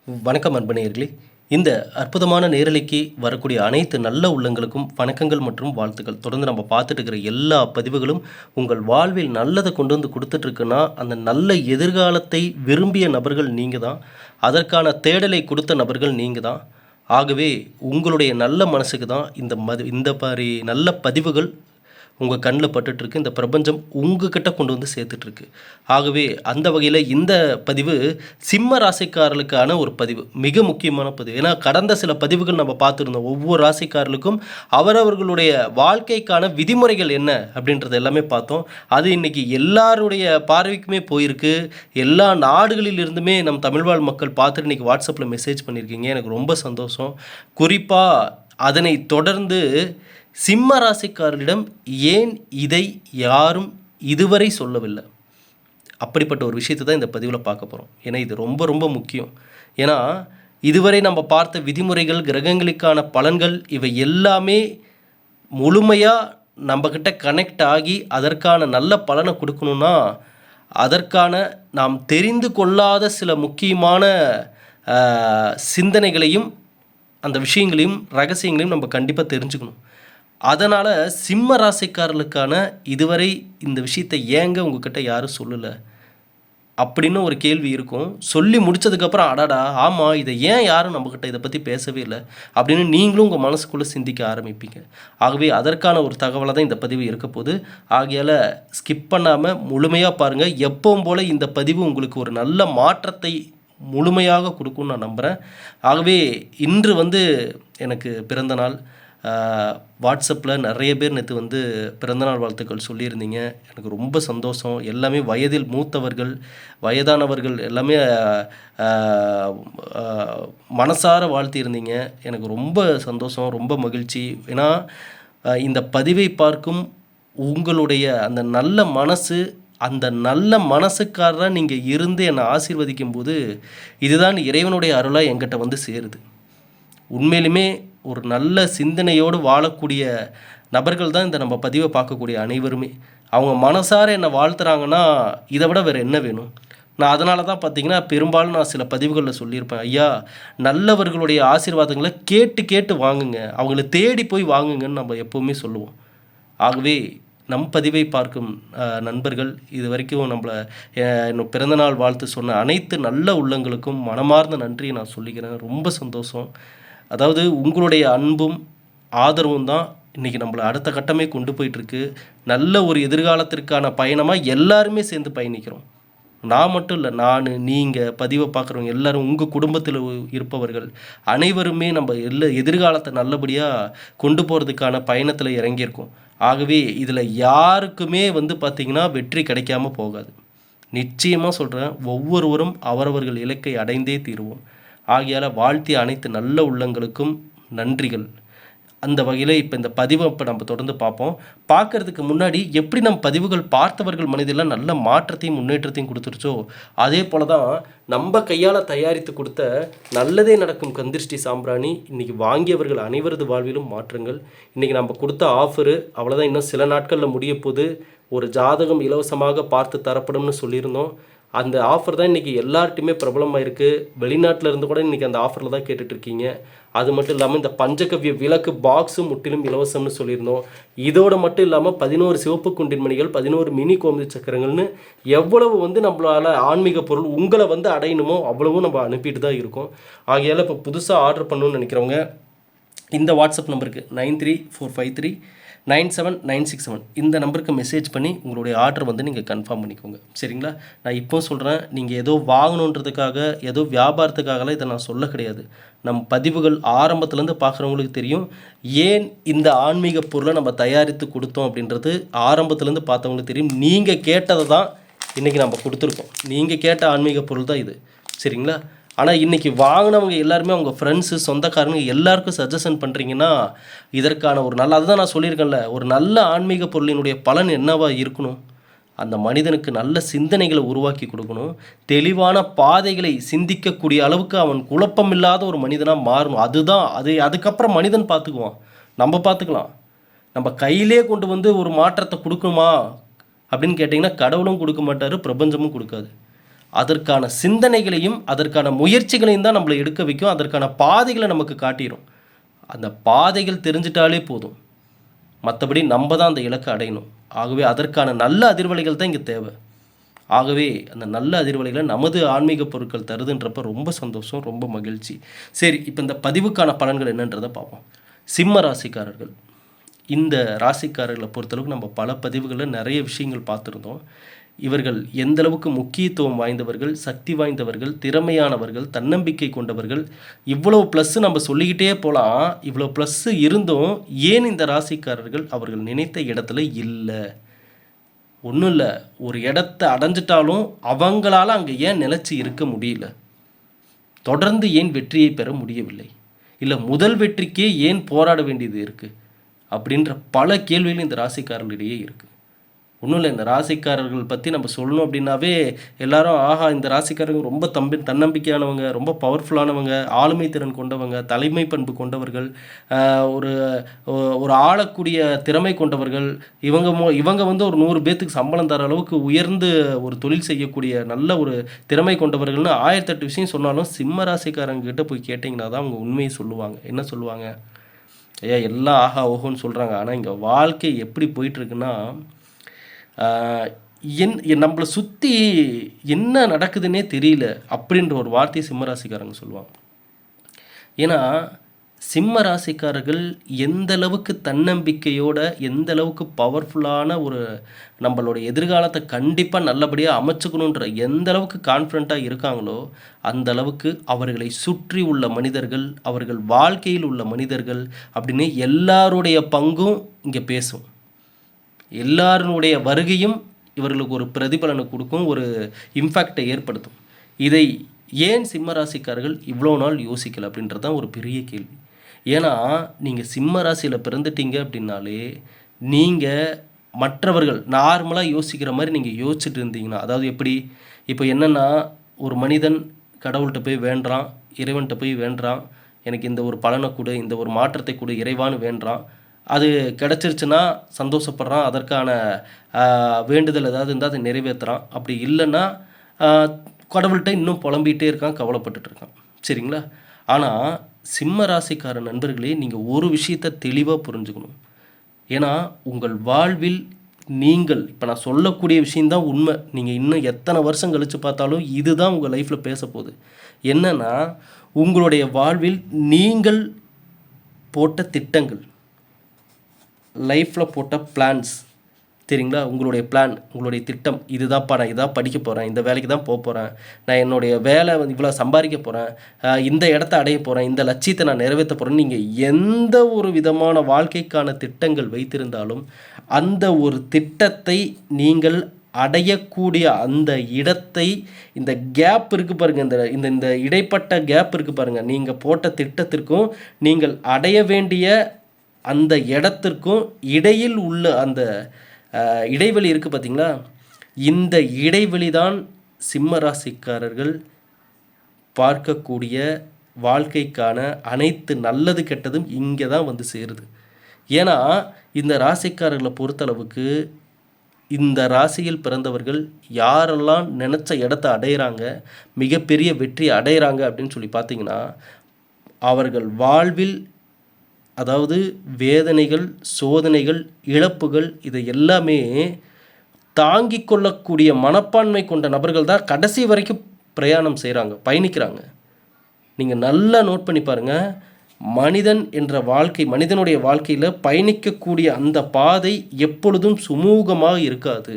வணக்கம் அன்பனேயர்களே. இந்த அற்புதமான நேரலைக்கு வரக்கூடிய அனைத்து நல்ல உள்ளங்களுக்கும் வணக்கங்கள் மற்றும் வாழ்த்துக்கள். தொடர்ந்து நம்ம பார்த்துட்டு இருக்கிற எல்லா பதிவுகளும் உங்கள் வாழ்வில் நல்லதை கொண்டு வந்து கொடுத்துட்ருக்குன்னா, அந்த நல்ல எதிர்காலத்தை விரும்பிய நபர்கள் நீங்கள் தான். அதற்கான தேடலை கொடுத்த நபர்கள் நீங்கள் தான். ஆகவே உங்களுடைய நல்ல மனசுக்கு தான் இந்த மாதிரி நல்ல பதிவுகள் உங்கள் கண்ணில் பட்டுட்ருக்கு. இந்த பிரபஞ்சம் உங்ககிட்ட கொண்டு வந்து சேர்த்துட்ருக்கு. ஆகவே அந்த வகையில் இந்த பதிவு சிம்ம ராசிக்காரர்களுக்கான ஒரு பதிவு, மிக முக்கியமான பதிவு. ஏன்னா கடந்த சில பதிவுகள் நம்ம பார்த்துருந்தோம். ஒவ்வொரு ராசிக்காரர்களுக்கும் அவரவர்களுடைய வாழ்க்கைக்கான விதிமுறைகள் என்ன அப்படின்றது எல்லாமே பார்த்தோம். அது இன்றைக்கி எல்லாருடைய பார்வைக்குமே போயிருக்கு. எல்லா நாடுகளிலிருந்துமே நம் தமிழ்வாழ் மக்கள் பார்த்துட்டு இன்றைக்கி வாட்ஸ்அப்பில் மெசேஜ் பண்ணியிருக்கீங்க. எனக்கு ரொம்ப சந்தோஷம். குறிப்பாக அதனை தொடர்ந்து சிம்ம ராசிக்காரரிடம் ஏன் இதை யாரும் இதுவரை சொல்லவில்லை, அப்படிப்பட்ட ஒரு விஷயத்தை தான் இந்த பதிவில் பார்க்க போகிறோம். ஏன்னா இது ரொம்ப ரொம்ப முக்கியம். ஏன்னா இதுவரை நம்ம பார்த்த விதிமுறைகள், கிரகங்களுக்கான பலன்கள், இவை எல்லாமே முழுமையாக நம்மக்கிட்ட கனெக்ட் ஆகி அதற்கான நல்ல பலனை கொடுக்கணுன்னா, அதற்கான நாம் தெரிந்து கொள்ளாத சில முக்கியமான சிந்தனைகளையும் அந்த விஷயங்களையும் ரகசியங்களையும் நம்ம கண்டிப்பாக தெரிஞ்சுக்கணும். அதனால் சிம்ம ராசிக்காரர்களுக்கான இதுவரை இந்த விஷயத்தை ஏங்க உங்ககிட்ட யாரும் சொல்லலை அப்படின்னு ஒரு கேள்வி இருக்கும். சொல்லி முடித்ததுக்கப்புறம் அடாடா ஆமாம், இதை ஏன் யாரும் நம்மக்கிட்ட இதை பற்றி பேசவே இல்லை அப்படின்னு நீங்களும் உங்கள் மனசுக்குள்ளே சிந்திக்க ஆரம்பிப்பீங்க. ஆகவே அதற்கான ஒரு தகவலை தான் இந்த பதிவு இருக்க போகுது. ஆகையால் ஸ்கிப் பண்ணாமல் முழுமையாக பாருங்கள். எப்பவும் போல் இந்த பதிவு உங்களுக்கு ஒரு நல்ல மாற்றத்தை முழுமையாக கொடுக்கும்னு நான் நம்புகிறேன். ஆகவே இன்று எனக்கு பிறந்த நாள். வாட்ஸ்அப்பில் நிறைய பேர் நேற்று பிறந்தநாள் வாழ்த்துக்கள் சொல்லியிருந்தீங்க. எனக்கு ரொம்ப சந்தோஷம். எல்லாமே வயதில் மூத்தவர்கள், வயதானவர்கள் எல்லாமே மனசார வாழ்த்தியிருந்தீங்க. எனக்கு ரொம்ப சந்தோஷம், ரொம்ப மகிழ்ச்சி. ஏன்னா இந்த பதிவை பார்க்கும் உங்களுடைய அந்த நல்ல மனசு, அந்த நல்ல மனசுக்காரராக நீங்கள் இருந்து என்னை ஆசீர்வதிக்கும் போது இதுதான் இறைவனுடைய அருளாக என்கிட்ட சேருது. உண்மையிலுமே ஒரு நல்ல சிந்தனையோடு வாழக்கூடிய நபர்கள் தான் இந்த நம்ம பதிவை பார்க்கக்கூடிய அனைவருமே. அவங்க மனசார என்னை வாழ்த்துறாங்கன்னா இதை விட வேறு என்ன வேணும்? நான் அதனால தான் பார்த்திங்கன்னா பெரும்பாலும் நான் சில பதிவுகளில் சொல்லியிருப்பேன், ஐயா நல்லவர்களுடைய ஆசீர்வாதங்களை கேட்டு கேட்டு வாங்குங்க, அவங்கள தேடி போய் வாங்குங்கன்னு நம்ம எப்போவுமே சொல்லுவோம். ஆகவே நம் பதிவை பார்க்கும் நண்பர்கள், இது வரைக்கும் இன்னும் பிறந்தநாள் வாழ்த்து சொன்ன அனைத்து நல்ல உள்ளங்களுக்கும் மனமார்ந்த நன்றியை நான் சொல்லிக்கிறேன். ரொம்ப சந்தோஷம். அதாவது உங்களுடைய அன்பும் ஆதரவும் தான் இன்றைக்கி நம்மளை அடுத்த கட்டமே கொண்டு போயிட்டுருக்கு. நல்ல ஒரு எதிர்காலத்திற்கான பயணமாக எல்லாருமே சேர்ந்து பயணிக்கிறோம். நான் மட்டும் இல்லை, நீங்கள் பதிவை பார்க்குறவங்க எல்லோரும், உங்கள் குடும்பத்தில் இருப்பவர்கள் அனைவருமே நம்ம எதிர்காலத்தை நல்லபடியாக கொண்டு போகிறதுக்கான பயணத்தில் இறங்கியிருக்கோம். ஆகவே இதில் யாருக்குமே பார்த்திங்கன்னா வெற்றி கிடைக்காம போகாது. நிச்சயமாக சொல்கிறேன், ஒவ்வொருவரும் அவரவர்கள் இலக்கை அடைந்தே தீருவோம். ஆகையால் வாழ்த்திய அனைத்து நல்ல உள்ளங்களுக்கும் நன்றிகள். அந்த வகையில் இப்போ இந்த பதிவை நம்ம தொடர்ந்து பார்ப்போம். பார்க்குறதுக்கு முன்னாடி எப்படி நம்ம பதிவுகள் பார்த்தவர்கள் மனதில் நல்ல மாற்றத்தையும் முன்னேற்றத்தையும் கொடுத்துருச்சோ, அதே போல் தான் நம்ம கையால் தயாரித்து கொடுத்த நல்லதே நடக்கும் கந்திருஷ்டி சாம்பிராணி இன்றைக்கி வாங்கியவர்கள் அனைவரது வாழ்விலும் மாற்றங்கள். இன்றைக்கி நம்ம கொடுத்த ஆஃபரு அவ்வளோதான், இன்னும் சில நாட்களில் முடிய போது. ஒரு ஜாதகம் இலவசமாக பார்த்து தரப்படும்னு சொல்லியிருந்தோம். அந்த ஆஃபர் தான் இன்றைக்கி எல்லார்ட்டையுமே பிரபலமாக இருக்குது. வெளிநாட்டில் இருந்து கூட இன்றைக்கி அந்த ஆஃபரில் தான் கேட்டுட்ருக்கீங்க. அது மட்டும் இல்லாமல் இந்த பஞ்சகவ்ய விளக்கு பாக்ஸும் முற்றிலும் இலவசம்னு சொல்லியிருந்தோம். இதோடு மட்டும் இல்லாமல் 11 சிவப்பு குண்டின்மணிகள், 11 மினி கோமதி சக்கரங்கள்னு எவ்வளவு நம்மளால் ஆன்மீக பொருள் உங்களை அடையணுமோ அவ்வளவும் நம்ம அனுப்பிட்டு தான் இருக்கோம். ஆகையால் இப்போ புதுசாக ஆர்டர் பண்ணணும்னு நினைக்கிறவங்க இந்த வாட்ஸ்அப் நம்பருக்கு 9345397967 இந்த நம்பருக்கு மெசேஜ் பண்ணி உங்களுடைய ஆர்டர் நீங்கள் கன்ஃபார்ம் பண்ணிக்கோங்க. சரிங்களா? நான் இப்போ சொல்கிறேன், நீங்கள் ஏதோ வாங்கணுன்றதுக்காக, ஏதோ வியாபாரத்துக்காகலாம் இதை நான் சொல்ல கிடையாது. நம் பதிவுகள் ஆரம்பத்துலேருந்து பார்க்குறவங்களுக்கு தெரியும், ஏன் இந்த ஆன்மீக பொருளை நம்ம தயாரித்து கொடுத்தோம் அப்படின்றது ஆரம்பத்துலேருந்து பார்த்தவங்களுக்கு தெரியும். நீங்கள் கேட்டதை தான் இன்றைக்கி நம்ம கொடுத்துருக்கோம். நீங்கள் கேட்ட ஆன்மீக பொருள் தான் இது. சரிங்களா? ஆனால் இன்றைக்கி வாங்கினவங்க எல்லாருமே அவங்க ஃப்ரெண்ட்ஸு, சொந்தக்காரங்க எல்லாருக்கும் சஜஷன் பண்ணுறீங்கன்னா இதற்கான ஒரு நல்ல, அதுதான் நான் சொல்லியிருக்கேன்ல, ஒரு நல்ல ஆன்மீக பொருளினுடைய பலன் என்னவாக இருக்கணும்? அந்த மனிதனுக்கு நல்ல சிந்தனைகளை உருவாக்கி கொடுக்கணும். தெளிவான பாதைகளை சிந்திக்கக்கூடிய அளவுக்கு அவன் குழப்பமில்லாத ஒரு மனிதனாக மாறணும். அதுக்கப்புறம் மனிதன் பார்த்துக்குவான், நம்ம பார்த்துக்கலாம். நம்ம கையிலே கொண்டு ஒரு மாற்றத்தை கொடுக்குமா அப்படின்னு கேட்டிங்கன்னா கடவுளும் கொடுக்க மாட்டார், பிரபஞ்சமும் கொடுக்காது. அதற்கான சிந்தனைகளையும் அதற்கான முயற்சிகளையும் தான் நம்மளை எடுக்க வைக்கும். அதற்கான பாதைகளை நமக்கு காட்டிடும். அந்த பாதைகள் தெரிஞ்சிட்டாலே போதும். மற்றபடி நம்ம தான் அந்த இலக்கை அடையணும். ஆகவே அதற்கான நல்ல அதிர்வலைகள் தான் இங்கே தேவை. ஆகவே அந்த நல்ல அதிர்வலைகளை நமது ஆன்மீக பொருட்கள் தருதுன்றப்ப ரொம்ப சந்தோஷம், ரொம்ப மகிழ்ச்சி. சரி, இப்போ இந்த பதிவுக்கான பலன்கள் என்னன்றதை பார்ப்போம். சிம்ம ராசிக்காரர்கள், இந்த ராசிக்காரர்களை பொறுத்தளவுக்கு நம்ம பல பதிவுகளில் நிறைய விஷயங்கள் பார்த்துருந்தோம். இவர்கள் எந்தளவுக்கு முக்கியத்துவம் வாய்ந்தவர்கள், சக்தி வாய்ந்தவர்கள், திறமையானவர்கள், தன்னம்பிக்கை கொண்டவர்கள், இவ்வளோ ப்ளஸ்ஸு நம்ம சொல்லிக்கிட்டே போகலாம். இவ்வளோ ப்ளஸ்ஸு இருந்தும் ஏன் இந்த ராசிக்காரர்கள் அவர்கள் நினைத்த இடத்துல இல்லை? ஒன்றும் இல்லை, ஒரு இடத்த அடைஞ்சிட்டாலும் அவங்களால அங்கே ஏன் நிலைச்சி இருக்க முடியல? தொடர்ந்து ஏன் வெற்றியை பெற முடியவில்லை? இல்லை முதல் வெற்றிக்கே ஏன் போராட வேண்டியது இருக்குது? அப்படின்ற பல கேள்விகள் இந்த ராசிக்காரர்களிடையே இருக்குது. ஒன்றும் இல்லை, இந்த ராசிக்காரர்கள் பற்றி நம்ம சொல்லணும் அப்படின்னாவே எல்லாரும் ஆஹா இந்த ராசிக்காரர்கள் ரொம்ப தன்னம்பிக்கையானவங்க, ரொம்ப பவர்ஃபுல்லானவங்க, ஆளுமை திறன் கொண்டவங்க, தலைமை பண்பு கொண்டவர்கள், ஒரு ஒரு ஆளக்கூடிய திறமை கொண்டவர்கள், இவங்க வந்து ஒரு 100 பேத்துக்கு சம்பளம் தர அளவுக்கு உயர்ந்து ஒரு தொழில் செய்யக்கூடிய நல்ல ஒரு திறமை கொண்டவர்கள்னு 1008 விஷயம் சொன்னாலும் சிம்ம ராசிக்காரங்கிட்ட போய் கேட்டிங்கன்னா தான் அவங்க உண்மையை சொல்லுவாங்க. என்ன சொல்லுவாங்க? ஐயா எல்லாம் ஆஹா ஓஹோன்னு சொல்கிறாங்க, ஆனால் இங்கே வாழ்க்கை எப்படி போயிட்டுருக்குன்னா நம்மளை சுற்றி என்ன நடக்குதுன்னே தெரியல அப்படின்ற ஒரு வார்த்தையை சிம்மராசிக்காரங்க சொல்லுவாங்க. ஏன்னா சிம்ம ராசிக்காரர்கள் எந்த அளவுக்கு தன்னம்பிக்கையோட, எந்த அளவுக்கு பவர்ஃபுல்லான ஒரு நம்மளோட எதிர்காலத்தை கண்டிப்பாக நல்லபடியாக அமைச்சுக்கணுன்ற எந்த அளவுக்கு கான்ஃபிடண்ட்டாக இருக்காங்களோ அந்த அளவுக்கு அவர்களை சுற்றி உள்ள மனிதர்கள், அவர்கள் வாழ்க்கையில் உள்ள மனிதர்கள் அப்படின்னு எல்லாருடைய பங்கும் இங்கே பேசும். எல்லாருடைய வருகையும் இவர்களுக்கு ஒரு பிரதிபலனை கொடுக்கும், ஒரு இம்பேக்டை ஏற்படுத்தும். இதை ஏன் சிம்மராசிக்காரர்கள் இவ்வளோ நாள் யோசிக்கலை அப்படின்றது தான் ஒரு பெரிய கேள்வி. ஏன்னா நீங்கள் சிம்ம ராசியில் பிறந்துட்டீங்க அப்படின்னாலே நீங்கள் மற்றவர்கள் நார்மலாக யோசிக்கிற மாதிரி நீங்கள் யோசிச்சுட்டு இருந்தீங்கன்னா, அதாவது எப்படி இப்போ என்னென்னா ஒரு மனிதன் கடவுள்கிட்ட போய் வேண்டுறான், இறைவன்கிட்ட போய் வேண்டுறான், எனக்கு இந்த ஒரு பலனை கொடு, இந்த ஒரு மாற்றத்தை கொடு இறைவான்னு வேண்டுறான். அது கிடச்சிருச்சுன்னா சந்தோஷப்படுறான், அதற்கான வேண்டுதல் ஏதாவது இருந்தால் அதை நிறைவேற்றுறான். அப்படி இல்லைன்னா கடவுள்கிட்ட இன்னும் புலம்பிகிட்டே இருக்கான், கவலைப்பட்டுட்டு இருக்கான். சரிங்களா? ஆனால் சிம்ம ராசிக்கார நண்பர்களே, நீங்கள் ஒரு விஷயத்தை தெளிவாக புரிஞ்சுக்கணும். ஏன்னா உங்கள் வாழ்வில் நீங்கள் இப்போ நான் சொல்லக்கூடிய விஷயந்தான் உண்மை. நீங்கள் இன்னும் எத்தனை வருஷம் கழித்து பார்த்தாலும் இதுதான் உங்கள் லைஃப்பில் பேச போகுது. என்னென்னா உங்களுடைய வாழ்வில் நீங்கள் போட்ட திட்டங்கள், லைஃப்பில் போட்ட பிளான்ஸ், சரிங்களா? உங்களுடைய பிளான், உங்களுடைய திட்டம் இதுதான்ப்பா, நான் இதான் படிக்க போகிறேன், இந்த வேலைக்கு தான் போக போகிறேன், நான் என்னுடைய வேலை இவ்வளோ சம்பாதிக்க போகிறேன், இந்த இடத்த அடைய போகிறேன், இந்த லட்சியத்தை நான் நிறைவேற்ற போகிறேன்னு நீங்கள் எந்த ஒரு விதமான வாழ்க்கைக்கான திட்டங்கள் வைத்திருந்தாலும் அந்த ஒரு திட்டத்தை நீங்கள் அடையக்கூடிய அந்த இடத்தை, இந்த கேப் இருக்குது பாருங்கள், இந்த இந்த இடைப்பட்ட கேப் இருக்குது பாருங்கள், நீங்கள் போட்ட திட்டத்திற்கும் நீங்கள் அடைய வேண்டிய அந்த இடத்திற்கும் இடையில் உள்ள அந்த இடைவெளி இருக்குது பார்த்தீங்களா? இந்த இடைவெளி தான் சிம்ம ராசிக்காரர்கள் பார்க்கக்கூடிய வாழ்க்கைக்கான அனைத்து நல்லது கெட்டதும் இங்கே தான் வந்து சேருது. ஏன்னா இந்த ராசிக்காரர்களை பொறுத்தளவுக்கு இந்த ராசியில் பிறந்தவர்கள் யாரெல்லாம் நினச்ச இடத்த அடையிறாங்க, மிகப்பெரிய வெற்றி அடையிறாங்க அப்படின்னு சொல்லி பார்த்தீங்கன்னா, அவர்கள் வாழ்வில் அதாவது வேதனைகள், சோதனைகள், இழப்புகள் இதை எல்லாமே தாங்கிக் கொள்ளக்கூடிய மனப்பான்மை கொண்ட நபர்கள் தான் கடைசி வரைக்கும் பிரயாணம் செய்கிறாங்க, பயணிக்கிறாங்க. நீங்கள் நல்லா நோட் பண்ணி பாருங்கள், மனிதன் என்ற வாழ்க்கை, மனிதனுடைய வாழ்க்கையில் பயணிக்கக்கூடிய அந்த பாதை எப்பொழுதும் சுமூகமாக இருக்காது.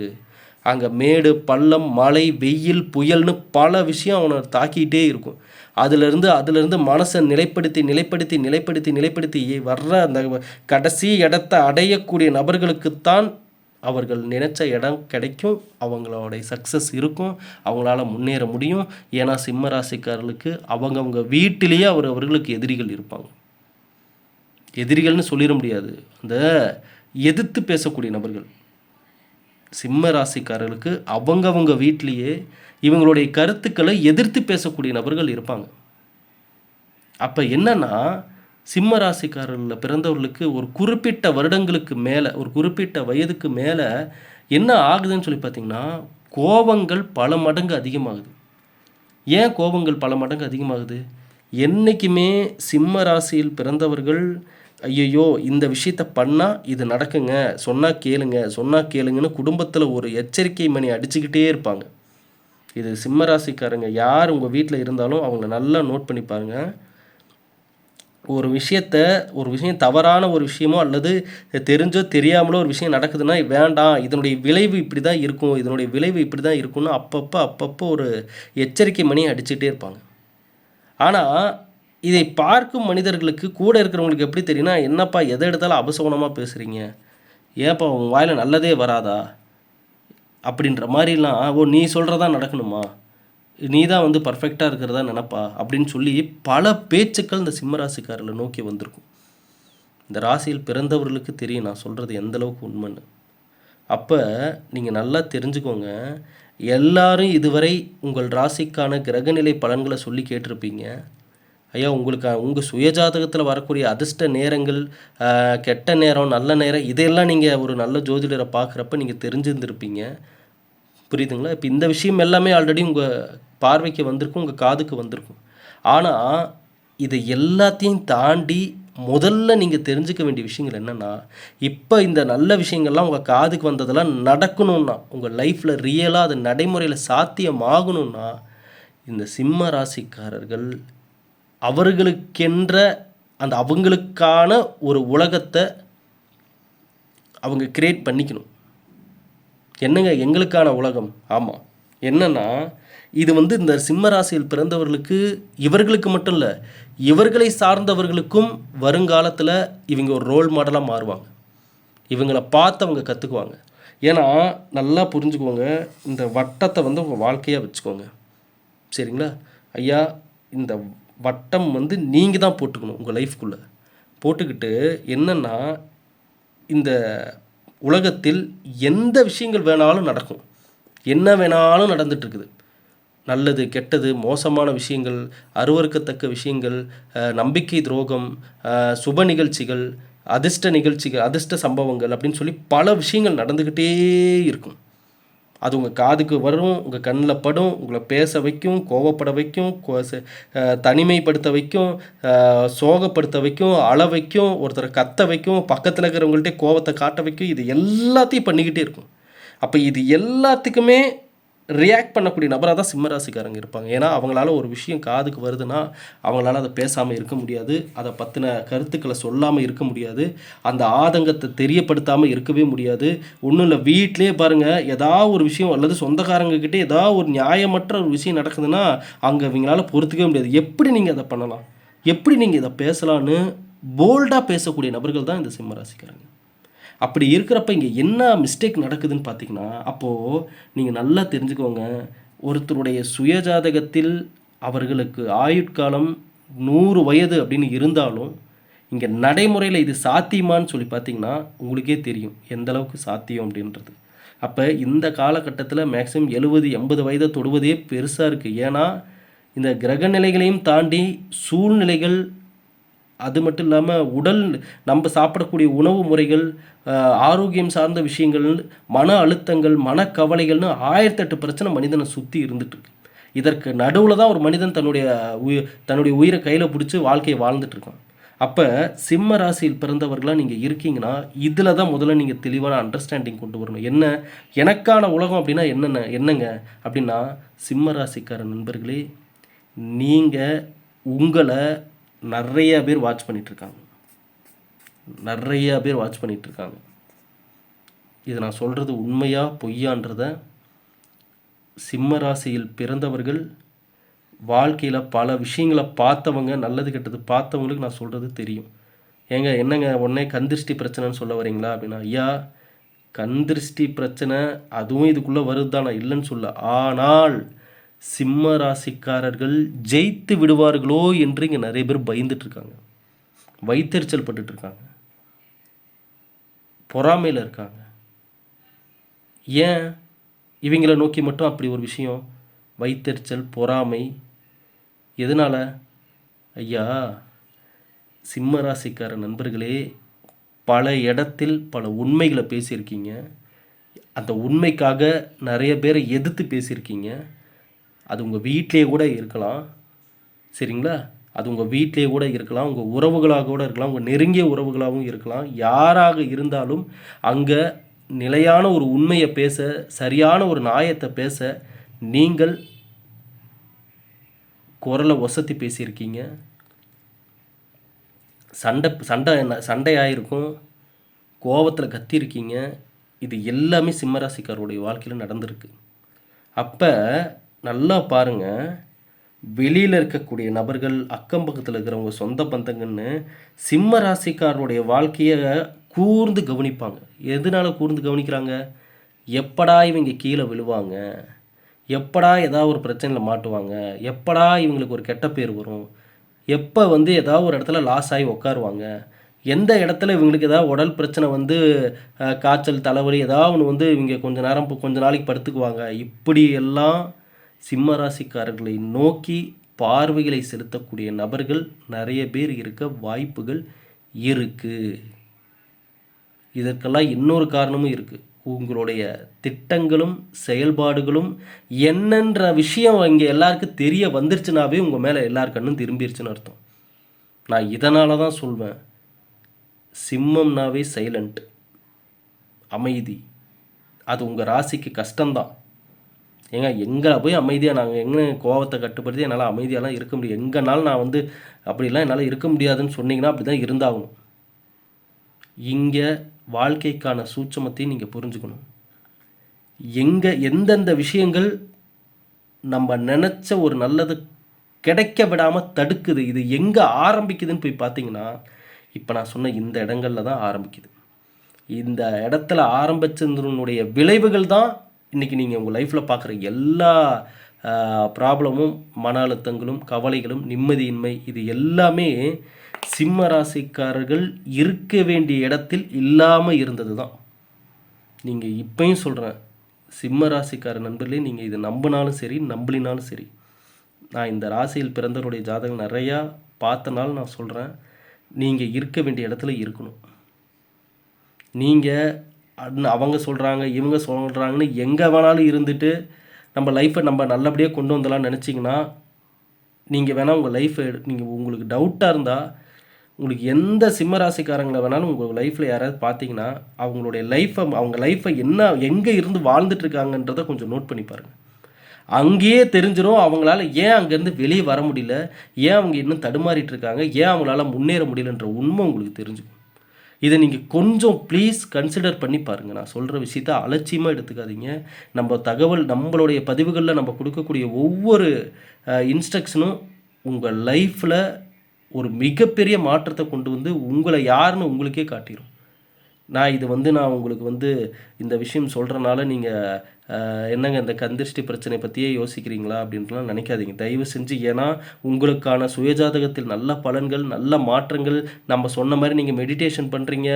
அங்கே மேடு, பள்ளம், மழை, வெயில், புயல்னு பல விஷயம் அவனை தாக்கிட்டே இருக்கும். அதிலிருந்து மனசை நிலைப்படுத்தி வர்ற அந்த கடைசி இடத்த அடையக்கூடிய நபர்களுக்குத்தான் அவர்கள் நினைச்ச இடம் கிடைக்கும், அவங்களோட சக்ஸஸ் இருக்கும், அவங்களால முன்னேற முடியும். ஏன்னா சிம்ம ராசிக்காரர்களுக்கு அவங்கவுங்க வீட்டிலேயே அவர்களுக்கு எதிரிகள் இருப்பாங்க. எதிரிகள்னு சொல்லிட முடியாது, அந்த எதிர்த்து பேசக்கூடிய நபர்கள். சிம்ம ராசிக்காரர்களுக்கு அவங்கவங்க வீட்டிலேயே இவங்களுடைய கருத்துக்களை எதிர்த்து பேசக்கூடிய நபர்கள் இருப்பாங்க. அப்போ என்னன்னா சிம்ம ராசிக்காரர்களில் பிறந்தவர்களுக்கு ஒரு குறிப்பிட்ட வருடங்களுக்கு மேலே, ஒரு குறிப்பிட்ட வயதுக்கு மேலே என்ன ஆகுதுன்னு சொல்லி பார்த்தீங்கன்னா, கோபங்கள் பல மடங்கு அதிகமாகுது. ஏன் கோபங்கள் பல மடங்கு அதிகமாகுது? என்றைக்குமே சிம்ம ராசியில் பிறந்தவர்கள், ஐயையோ! இந்த விஷயத்த பண்ணா இது நடக்குங்க. சொன்னா கேளுங்க, சொன்னா கேளுங்கன்னு குடும்பத்தில ஒரு எச்சரிக்கை மணி அடிச்சுக்கிட்டே இருப்பாங்க. இது சிம்ம ராசிக்காரங்க யார் உங்க வீட்ல இருந்தாலும் அவங்கள நல்லா நோட் பண்ணி பாருங்க. ஒரு விஷயம் தவறான ஒரு விஷயமோ அல்லது தெரிஞ்சோ தெரியாமலோ ஒரு விஷயம் நடக்குதுன்னா, வேண்டாம் இதனுடைய விளைவு இப்படி தான் இருக்கும், இதனுடைய விளைவு இப்படி தான் இருக்கும்னு அப்பப்போ ஒரு எச்சரிக்கை மணி அடிச்சுட்டே இருப்பாங்க. ஆனா, இதை பார்க்கும் மனிதர்களுக்கு கூட இருக்கிறவங்களுக்கு எப்படி தெரியும்னா, "என்னப்பா எத எடுத்தாலும் அபசகுனமா பேசுறீங்க? ஏன்ப்பா உன் வாயில நல்லதே வராதா?" அப்படின்ற மாரிலாம், "ஓ! நீ சொல்றது தான் நடக்கணுமா? நீ தான் வந்து பெர்ஃபெக்ட்டா இருக்கிறதா நெனப்பா?" அப்படின்னு சொல்லி பல பேச்சுக்கள் இந்த சிம்ம ராசிக்காரர்கள நோக்கி வந்திருக்கும். இந்த ராசியில் பிறந்தவர்களுக்கு தெரியும் நான் சொல்றது எந்த அளவுக்கு உண்மைன்னு. அப்ப நீங்க நல்லா தெரிஞ்சுக்கோங்க. எல்லாரும் இதுவரை உங்கள் ராசிக்கான கிரகநிலை பலன்கள சொல்லி கேட்டிருப்பீங்க. ஐயா உங்களுக்கு உங்க சுயஜாதகத்தில வரக்கூடிய அதிர்ஷ்ட நேரங்கள், கெட்ட நேரம், நல்ல நேரம் இதையெல்லாம் நீங்க ஒரு நல்ல ஜோதிடர பார்க்குறப்ப நீங்க தெரிஞ்சிருந்திருப்பீங்க. புரியுதுங்களா? இப்ப இந்த விஷயம் எல்லாமே ஆல்ரெடி உங்க பார்வைக்கு வந்திருக்கும், உங்க காதுக்கு வந்திருக்கும். ஆனா, இத எல்லாத்தையும் தாண்டி முதல்ல நீங்க தெரிஞ்சுக்க வேண்டிய விஷயங்கள் என்னன்னா, இப்ப இந்த நல்ல விஷயங்கள்லாம் உங்க காதுக்கு வந்ததெல்லாம் நடக்கணும்னா, உங்க லைஃப்ல ரியலா அது நடைமுறையில சாத்தியமாகணும்னா, இந்த சிம்ம ராசிக்காரர்கள் அவர்களுக்கென்ற அந்த அவங்களுக்கான ஒரு உலகத்த அவங்க கிரியேட் பண்ணிக்கணும். என்னங்க எங்களுக்கான உலகம்? ஆமா. என்னன்னா, இது வந்து இந்த சிம்ம ராசியில் பிறந்தவர்களுக்கு இவர்களுக்கு மட்டும் இல்ல, இவர்களை சார்ந்தவர்களுக்கும் வருங்காலத்தில இவங்க ஒரு ரோல் மாடலா மாறுவாங்க. இவங்கள பார்த்து அவங்க கத்துக்குவாங்க. ஏன்னா, நல்லா புரிஞ்சுக்கோங்க, இந்த வட்டத்த வந்து உங்க வாழ்க்கையா வச்சுக்கோங்க. சரிங்களா? ஐயா, இந்த வட்டம் வந்து நீங்க தான் போட்டுக்கணும் உங்க லைஃப்குள்ள. போட்டுக்கிட்டு என்னன்னா, இந்த உலகத்தில் எந்த விஷயங்கள் வேணாலும் நடக்கும். என்ன வேணாலும் நடந்துட்டு இருக்குது. நல்லது, கெட்டது, மோசமான விஷயங்கள், அருவருக்கத்தக்க விஷயங்கள், நம்பிக்கை துரோகம், சுப நிகழ்ச்சிகள், அதிர்ஷ்ட நிகழ்ச்சிகள், அதிர்ஷ்ட சம்பவங்கள் அப்படின்னு சொல்லி பல விஷயங்கள் நடந்துக்கிட்டே இருக்கும். அது உங்க காதுக்கு வரும், உங்க கண்ல படும், உங்கள பேச வைக்கும், கோவப்பட வைக்கும், தனிமைப்படுத்த வைக்கும், சோகப்படுத்த வைக்கும், அழ வைக்கும், ஒருத்தர கத்த வைக்கும், பக்கத்துல இருக்கிறவங்கள்ட்டயே கோவத்த காட்ட வைக்கும். இது எல்லாத்தையும் பண்ணிக்கிட்டே இருக்கும். அப்ப இது எல்லாத்துக்குமே ரியாக்ட் பண்ணக்கூடிய நபரா தான் சிம்ம ராசிக்காரங்க இருப்பாங்க. ஏன்னா, அவங்களால ஒரு விஷயம் காதுக்கு வருதுன்னா, அவங்களால அத பேசாம இருக்க முடியாது. அத பத்தின கருத்துக்கள சொல்லாம இருக்க முடியாது. அந்த ஆதங்கத்த தெரியப்படுத்தாம இருக்கவே முடியாது. ஒண்ணும் இல்ல வீட்லயே பாருங்க, ஒரு விஷயம் அல்லது சொந்தக்காரங்க கிட்ட ஒரு நியாயமற்ற ஒரு விஷயம் நடக்குதுன்னா, அங்க இவங்களால பொறுத்துக்கவே முடியாது. எப்படி நீங்க அத பண்ணலாம்? எப்படி நீங்க இத பேசலான்னு போல்டா பேசக்கூடிய நபர்கள் தான் இந்த சிம்ம ராசிக்காரங்க. அப்படி இருக்கிறப்ப இங்க என்ன மிஸ்டேக் நடக்குதுன்னு பார்த்தீங்கன்னா, அப்போ நீங்க நல்லா தெரிஞ்சுக்கோங்க. ஒருத்தருடைய சுயஜாதகத்தில் அவர்களுக்கு ஆயுட்காலம் 100 வயது அப்படின்னு இருந்தாலும், இங்க நடைமுறையில இது சாத்தியமான்னு சொல்லி பார்த்தீங்கன்னா, உங்களுக்கே தெரியும். எந்த அளவுக்கு சாத்தியம் அப்படின்றது. அப்ப இந்த காலகட்டத்தில மேக்ஸிமம் 70, 80 வயத தொடுவதே பெருசா இருக்கு. ஏன்னா, இந்த கிரக நிலைகளையும் தாண்டி சூழ்நிலைகள் அது மட்டும் இல்லாம நம்ப சாப்பிடக்கூடிய உணவு முறைகள், அ ஆரோக்கியம் சார்ந்த விஷயங்கள், மன அழுத்தங்கள், மனக்கவலைகள்னு 1008 பிரச்சனை மனிதன சுத்தி இருந்துட்டு இருக்கு. இதற்கு நடுவுல தான் ஒரு மனிதன் தன்னுடைய உயிர கையில புடிச்சு வாழ்க்கைய வாழ்ந்துட்டு இருக்கான். அப்ப சிம்ம ராசியில் பிறந்தவர்களா நீங்க இருக்கீங்கன்னா, இதுல தான் முதல்ல நீங்க தெளிவான அண்டர்ஸ்டாண்டிங் கொண்டு வரணும். என்ன எனக்கான உலகம் அப்படின்னா என்னங்க அப்படின்னா, சிம்ம ராசிக்கார நண்பர்களே, நீங்க உங்கள நெறைய பேர் வாட்ச் பண்ணிட்டுருக்காங்க. நெறைய பேர் வாட்ச் பண்ணிட்டுருக்காங்க. இது நான் சொல்றது உண்மையா, பொய்யான்றத சிம்ம ராசியில் பிறந்தவர்கள் வாழ்க்கையில பல விஷயங்கள பார்த்தவங்க, நல்லது கெட்டது பார்த்தவங்களுக்கு நான் சொல்றது தெரியும். ஏங்க என்னங்க உடனே கண் திருஷ்டி பிரச்சனைன்னு சொல்ல வரீங்களா? அப்படின்னா, ஐயா கண் திருஷ்டி பிரச்சனை அதுவும் இதுக்குள்ள வருது தான் நான் இல்லன்னு சொல்லல. ஆனால் சிம்ம ராசிக்காரர்கள் ஜெயித்து விடுவார்களோ என்று இங்க நெறைய பேர் பயந்துட்டு இருக்காங்க. வயித்தெரிச்சல் பட்டுட்டு இருக்காங்க. பொறாமையில இருக்காங்க. ஏன் இவங்கள நோக்கி மட்டும் அப்படி ஒரு விஷயம்? வயித்தெரிச்சல், பொறாமை எதனால? ஐயா, சிம்ம ராசிக்கார நண்பர்களே, பல இடத்தில் பல உண்மைகள பேசியிருக்கீங்க. அந்த உண்மைக்காக நெறைய பேர எதிர்த்து பேசியிருக்கீங்க. அது உங்கள் வீட்டிலேயே கூட இருக்கலாம். சரிங்களா? அது உங்கள் வீட்டிலேயே கூட இருக்கலாம், உங்கள் உறவுகளாக கூட இருக்கலாம், உங்கள் நெருங்கிய உறவுகளாகவும் இருக்கலாம். யாராக இருந்தாலும் அங்கே நிலையான ஒரு உண்மையை பேச, சரியான ஒரு நியாயத்தை பேச நீங்கள் குரலை ஒசத்தி பேசியிருக்கீங்க. சண்டையாயிருக்கும், கோபத்தில் கத்தியிருக்கீங்க. இது எல்லாமே சிம்மராசிக்காரருடைய வாழ்க்கையில் நடந்திருக்கு. அப்போ நல்லா பாருங்கள், வெளியில் இருக்கக்கூடிய நபர்கள், அக்கம் பக்கத்தில் இருக்கிறவங்க, சொந்த பந்தங்கன்னு சிம்ம ராசிக்காரருடைய வாழ்க்கையை கூர்ந்து கவனிப்பாங்க. எதனால கூர்ந்து கவனிக்கிறாங்க? எப்படா இவங்க கீழே விழுவாங்க, எப்படா ஏதாவது ஒரு பிரச்சனையில் மாட்டுவாங்க, எப்படா இவங்களுக்கு ஒரு கெட்ட பேர் வரும், எப்போ ஏதாவது ஒரு இடத்துல லாஸ் ஆகி உட்காருவாங்க, எந்த இடத்துல இவங்களுக்கு ஏதாவது உடல் பிரச்சனை காய்ச்சல், தலைவலி ஏதாவது ஒன்று இவங்க கொஞ்ச நாளைக்கு படுத்துக்குவாங்க. இப்படி எல்லாம் சிம்ம ராசிக்காரர்களை நோக்கி பார்வைகளை செலுத்தக்கூடிய நபர்கள் நிறைய பேர் இருக்க வாய்ப்புகள் இருக்குது. இதற்கெல்லாம் இன்னொரு காரணமும் இருக்குது. உங்களுடைய திட்டங்களும் செயல்பாடுகளும் என்னன்ற விஷயம் இங்கே எல்லாருக்கும் தெரிய வந்துருச்சுனாவே உங்கள் மேலே எல்லார் கண்ணும் திரும்பிருச்சுன்னு அர்த்தம். நான் இதனால தான் சொல்வேன், சிம்மம்னாவே சைலண்ட், அமைதி. அது உங்கள் ராசிக்கு கஷ்டம்தான். ஏங்க எங்களை போய் அமைதியாக நாங்கள் எங்கே கோபத்தை கட்டுப்படுத்தி என்னால் அமைதியாலாம் இருக்க முடியும், எங்கேனாலும் நான் அப்படிலாம் என்னால் இருக்க முடியாதுன்னு சொன்னீங்கன்னா அப்படி தான் இருந்தாகணும். இங்கே வாழ்க்கைக்கான சூட்சமத்தையும் நீங்கள் புரிஞ்சுக்கணும். எந்தெந்த விஷயங்கள் நம்ம நினச்ச ஒரு நல்லது கிடைக்க விடாமல் தடுக்குது, இது எங்கே ஆரம்பிக்குதுன்னு போய் பார்த்தீங்கன்னா இப்போ நான் சொன்ன இந்த இடங்களில் தான் ஆரம்பிக்குது. இந்த இடத்துல ஆரம்பிச்சதனுடைய விளைவுகள் தான் இன்றைக்கி நீங்கள் உங்கள் லைஃப்பில் பார்க்குற எல்லா ப்ராப்ளமும், மன அழுத்தங்களும், கவலைகளும், நிம்மதியின்மை, இது எல்லாமே சிம்ம ராசிக்காரர்கள் இருக்க வேண்டிய இடத்தில் இல்லாமல் இருந்தது தான். நீங்கள் இப்பயும் சொல்கிறேன், சிம்ம ராசிக்கார நண்பர்களே, நீங்கள் இது நம்பினாலும் சரி நம்பலினாலும் சரி, நான் இந்த ராசியில் பிறந்தவருடைய ஜாதகம் நிறையா பார்த்தனால நான் சொல்கிறேன், நீங்கள் இருக்க வேண்டிய இடத்துல இருக்கணும். நீங்கள் அவங்க சொல்கிறாங்க இவங்க சொல்கிறாங்கன்னு எங்கே வேணாலும் இருந்துட்டு நம்ம லைஃப்பை நம்ம நல்லபடியாக கொண்டு வந்துடலாம்னு நினச்சிங்கன்னா, நீங்கள் வேணால் உங்கள் லைஃப்பை உங்களுக்கு டவுட்டாக இருந்தால் உங்களுக்கு எந்த சிம்ம ராசிக்காரங்களை வேணாலும் உங்கள் லைஃப்பில் யாராவது பார்த்தீங்கன்னா அவங்க லைஃப்பை எங்கே இருந்து வாழ்ந்துட்டுருக்காங்கன்றதை கொஞ்சம் நோட் பண்ணி பாருங்கள். அங்கேயே தெரிஞ்சிடும் அவங்களால ஏன் அங்கேருந்து வெளியே வர முடியல, ஏன் அவங்க இன்னும் தடுமாறிட்டு இருக்காங்க, ஏன் அவங்களால முன்னேற முடியலன்ற உண்மை உங்களுக்கு தெரிஞ்சுக்கும். இதை நீங்கள் கொஞ்சம் ப்ளீஸ் கன்சிடர் பண்ணி பாருங்கள். நான் சொல்கிற விஷயத்த அலட்சியமாக எடுத்துக்காதீங்க. நம்மளுடைய பதிவுகளில் நம்ம கொடுக்கக்கூடிய ஒவ்வொரு இன்ஸ்ட்ரக்ஷனும் உங்கள் லைஃப்பில் ஒரு மிகப்பெரிய மாற்றத்தை கொண்டு உங்களை யாருன்னு உங்களுக்கே காட்டிடும். நான் உங்களுக்கு இந்த விஷயம் சொல்கிறனால நீங்கள் என்னங்க இந்த கந்திருஷ்டி பிரச்சனை பற்றியே யோசிக்கிறீங்களா அப்படின்ட்டுலாம் நினைக்காதீங்க, தயவு செஞ்சு. ஏன்னா உங்களுக்கான சுயஜாதகத்தில் நல்ல பலன்கள், நல்ல மாற்றங்கள், நம்ம சொன்ன மாதிரி நீங்கள் மெடிடேஷன் பண்ணுறீங்க,